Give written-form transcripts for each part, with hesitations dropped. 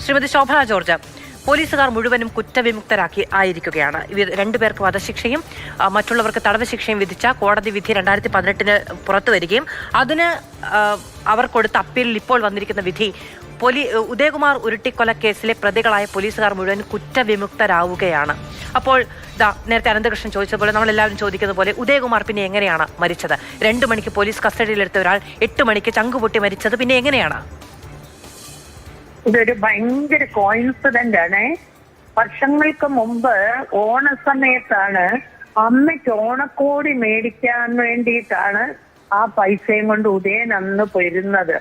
Shrimati Shobhana George, പോലീസുകാർ മുഴുവനും കുറ്റവിമുക്തരാക്കി ആയിരിക്കുകയാണ്. ഇവർ രണ്ടുപേർക്ക് വധശിക്ഷയും മറ്റുള്ളവർക്ക് തടവ് ശിക്ഷയും വിധിച്ച കോടതി വിധി 2018 പുറത്തു വരികയും അതിന് അവർ കൊടുത്ത അപ്പീലിൽ ഇപ്പോൾ വന്നിരിക്കുന്ന വിധി ഉദയകുമാർ ഉരുട്ടിക്കൊലക്കേസിലെ പ്രതികളായ പോലീസുകാർ മുഴുവൻ കുറ്റവിമുക്തരാവുകയാണ്. അപ്പോൾ നേരത്തെ അനന്തകൃഷ്ണൻ ചോദിച്ചതുപോലെ നമ്മളെല്ലാവരും ചോദിക്കുന്ന പോലെ ഉദയകുമാർ പിന്നെ എങ്ങനെയാണ് മരിച്ചത്? 2 മണിക്ക് പോലീസ് കസ്റ്റഡിയിലെടുത്ത ഒരാൾ 8 മണിക്ക് ചങ്കുപൊട്ടി മരിച്ചത് പിന്നെ എങ്ങനെയാണ്? ഇതൊരു ഭയങ്കര കോയിൻസിഡന്റ് ആണ്. വർഷങ്ങൾക്ക് മുമ്പ് ഓണ സമയത്താണ് അമ്മയ്ക്ക് ഓണക്കോടി മേടിക്കാൻ വേണ്ടിയിട്ടാണ് ആ പൈസയും കൊണ്ട് ഉദയൻ അന്ന് പോയിരുന്നത്.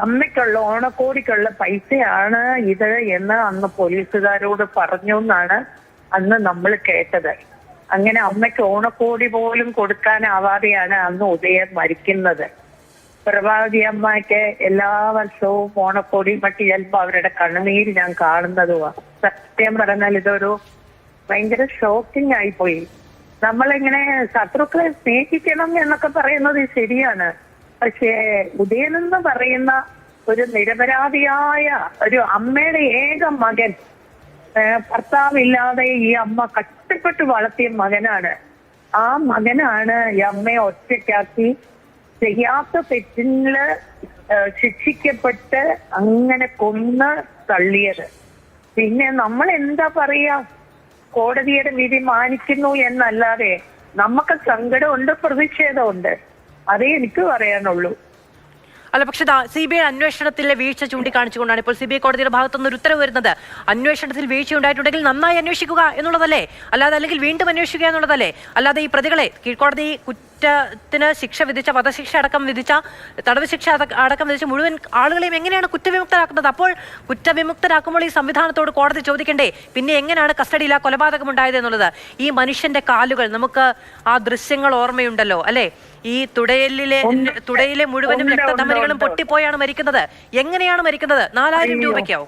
അമ്മയ്ക്കുള്ള ഓണക്കോടിക്കുള്ള പൈസയാണ് ഇത് എന്ന് അന്ന് പോലീസുകാരോട് പറഞ്ഞു എന്നാണ് അന്ന് നമ്മൾ കേട്ടത്. അങ്ങനെ അമ്മയ്ക്ക് ഓണക്കോടി പോലും കൊടുക്കാനാവാതെയാണ് അന്ന് ഉദയൻ മരിക്കുന്നത്. പ്രഭാവതി അമ്മയ്ക്ക് എല്ലാ വർഷവും ഓണക്കോടി മറ്റ് ചിലപ്പോ അവരുടെ കണ്ണുനീര് ഞാൻ കാണുന്നതുമാണ്. സത്യം പറഞ്ഞാൽ ഇതൊരു ഭയങ്കര ഷോക്കിംഗ് ആയിപ്പോയി. നമ്മളിങ്ങനെ ശത്രുക്കളെ സ്നേഹിക്കണം എന്നൊക്കെ പറയുന്നത് ശരിയാണ്. പക്ഷേ ഉദയൻ എന്ന് പറയുന്ന ഒരു നിരപരാധിയായ ഒരു അമ്മയുടെ ഏക മകൻ, ഭർത്താവില്ലാതെ ഈ അമ്മ കഷ്ടപ്പെട്ട് വളർത്തിയ മകനാണ്. ആ മകനാണ് ഈ അമ്മയെ ഒറ്റയ്ക്കാക്കി ചെയ്യാത്ത തെറ്റിന് ശിക്ഷിക്കപ്പെട്ട് അങ്ങനെ കൊന്ന് തള്ളിയത്. പിന്നെ നമ്മൾ എന്താ പറയാ, കോടതിയുടെ വിധി മാനിക്കുന്നു എന്നല്ലാതെ നമുക്ക് സങ്കടമുണ്ട്, പ്രതിഷേധമുണ്ട്. അതേ എനിക്ക് പറയാനുള്ളൂ. അല്ല, പക്ഷേ CBI അന്വേഷണത്തിലെ വീഴ്ച ചൂണ്ടിക്കാണിച്ചുകൊണ്ടാണ് ഇപ്പോൾ CBI കോടതിയുടെ ഭാഗത്തുനിന്ന് ഒരു ഉത്തരവ് വരുന്നത്. അന്വേഷണത്തിൽ വീഴ്ച ഉണ്ടായിട്ടുണ്ടെങ്കിൽ നന്നായി അന്വേഷിക്കുക എന്നുള്ളതല്ലേ, അല്ലാതെ അല്ലെങ്കിൽ വീണ്ടും അന്വേഷിക്കുക എന്നുള്ളതല്ലേ. അല്ലാതെ ഈ പ്രതികളെ കീഴ്ക്കോടതി കുറ്റത്തിന് ശിക്ഷ വിധിച്ച, വധശിക്ഷ അടക്കം വിധിച്ച, തടവ് ശിക്ഷ അടക്കം വിധിച്ച മുഴുവൻ ആളുകളെയും എങ്ങനെയാണ് കുറ്റവിമുക്തരാക്കുന്നത്? അപ്പോൾ കുറ്റവിമുക്തരാക്കുമ്പോൾ ഈ സംവിധാനത്തോട് കോടതി ചോദിക്കണ്ടേ പിന്നെ എങ്ങനെയാണ് കസ്റ്റഡിയിൽ ആ കൊലപാതകം ഉണ്ടായത് എന്നുള്ളത്? ഈ മനുഷ്യന്റെ കാലുകൾ, നമുക്ക് ആ ദൃശ്യങ്ങൾ ഓർമ്മയുണ്ടല്ലോ അല്ലെ? ഈ തുടയിലെ മുഴുവനും രക്തധമനികളും പൊട്ടിപ്പോയാണ് മരിക്കുന്നത്. എങ്ങനെയാണ് മരിക്കുന്നത്? 4000 രൂപയ്ക്കോ?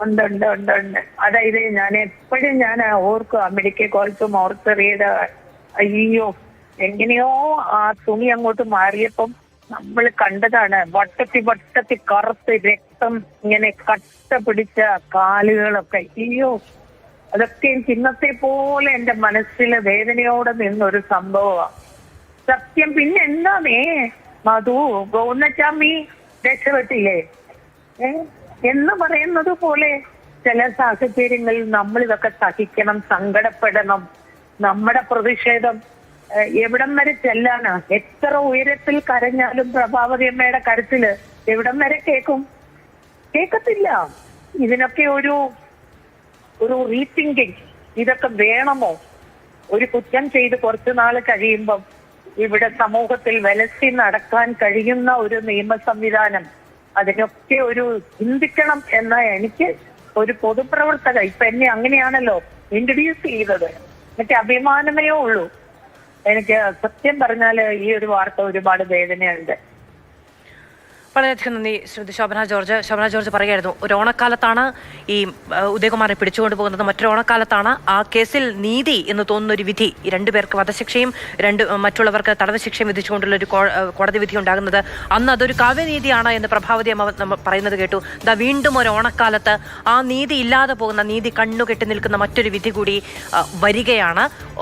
ഉണ്ട്. അതായത് ഞാൻ എപ്പോഴും ഓർക്കും മെഡിക്കൽ കോളേജ് മോർച്ചറിയുടെ, അയ്യോ എങ്ങനെയോ ആ തുണി അങ്ങോട്ട് മാറിയപ്പം നമ്മൾ കണ്ടതാണ് വട്ടത്തി കറുത്ത് രക്തം ഇങ്ങനെ കട്ട പിടിച്ച കാലുകളൊക്കെ. അയ്യോ, അതൊക്കെ എനിക്ക് ഇന്നത്തെ പോലെ എന്റെ മനസ്സിലെ വേദനയോടെ നിന്നൊരു സംഭവമാണ് സത്യം. പിന്നെ എന്താന്നേ മധു, ഗൗർണച്ചാമി രക്ഷപ്പെട്ടില്ലേ എന്ന് പറയുന്നത് പോലെ ചില സാഹചര്യങ്ങളിൽ നമ്മൾ ഇതൊക്കെ സഹിക്കണം, സങ്കടപ്പെടണം. നമ്മുടെ പ്രതിഷേധം എവിടം വരെ ചെല്ലാനാ? എത്ര ഉയരത്തിൽ കരഞ്ഞാലും പ്രഭാവതി അമ്മയുടെ കരുത്തില് എവിടം വരെ കേക്കത്തില്ല. ഇതിനൊക്കെ ഒരു റീതിങ്കിങ്, ഇതൊക്കെ വേണമോ? ഒരു കുറ്റം ചെയ്ത് കുറച്ചു നാള് കഴിയുമ്പം ഇവിടെ സമൂഹത്തിൽ വിലസി നടക്കാൻ കഴിയുന്ന ഒരു നിയമ സംവിധാനം, അതിനൊക്കെ ഒരു ചിന്തിക്കണം എന്ന എനിക്ക് ഒരു പൊതുപ്രവർത്തക ഇപ്പൊ എന്നെ അങ്ങനെയാണല്ലോ ഇൻട്രൊഡ്യൂസ് ചെയ്തത്. എനിക്ക് അഭിമാനമേ ഉള്ളൂ. എനിക്ക് സത്യം പറഞ്ഞാല് ഈ ഒരു വാർത്ത ഒരുപാട് വേദനയുണ്ട്. വളരെയധികം നന്ദി ശ്രീമതി ശോഭന ജോർജ്. ശോഭന ജോർജ് പറയുമായിരുന്നു, ഒരു ഓണക്കാലത്താണ് ഈ ഉദയകുമാറെ പിടിച്ചുകൊണ്ട് പോകുന്നത്, മറ്റൊരു ഓണക്കാലത്താണ് ആ കേസിൽ നീതി എന്ന് തോന്നുന്ന ഒരു വിധി, ഈ 2 പേർക്ക് വധശിക്ഷയും മറ്റുള്ളവർക്ക് തടവ് ശിക്ഷയും വിധിച്ചുകൊണ്ടുള്ള ഒരു കോടതി വിധി ഉണ്ടാകുന്നത്. അന്ന് അതൊരു കാവ്യനീതിയാണ് എന്ന് പ്രഭാവതി അമ്മ പറയുന്നത് കേട്ടു. വീണ്ടും ഒരു ഓണക്കാലത്ത് ആ നീതി ഇല്ലാതെ പോകുന്ന, നീതി കണ്ണുകെട്ടി നിൽക്കുന്ന മറ്റൊരു വിധി കൂടി വരികയാണ്.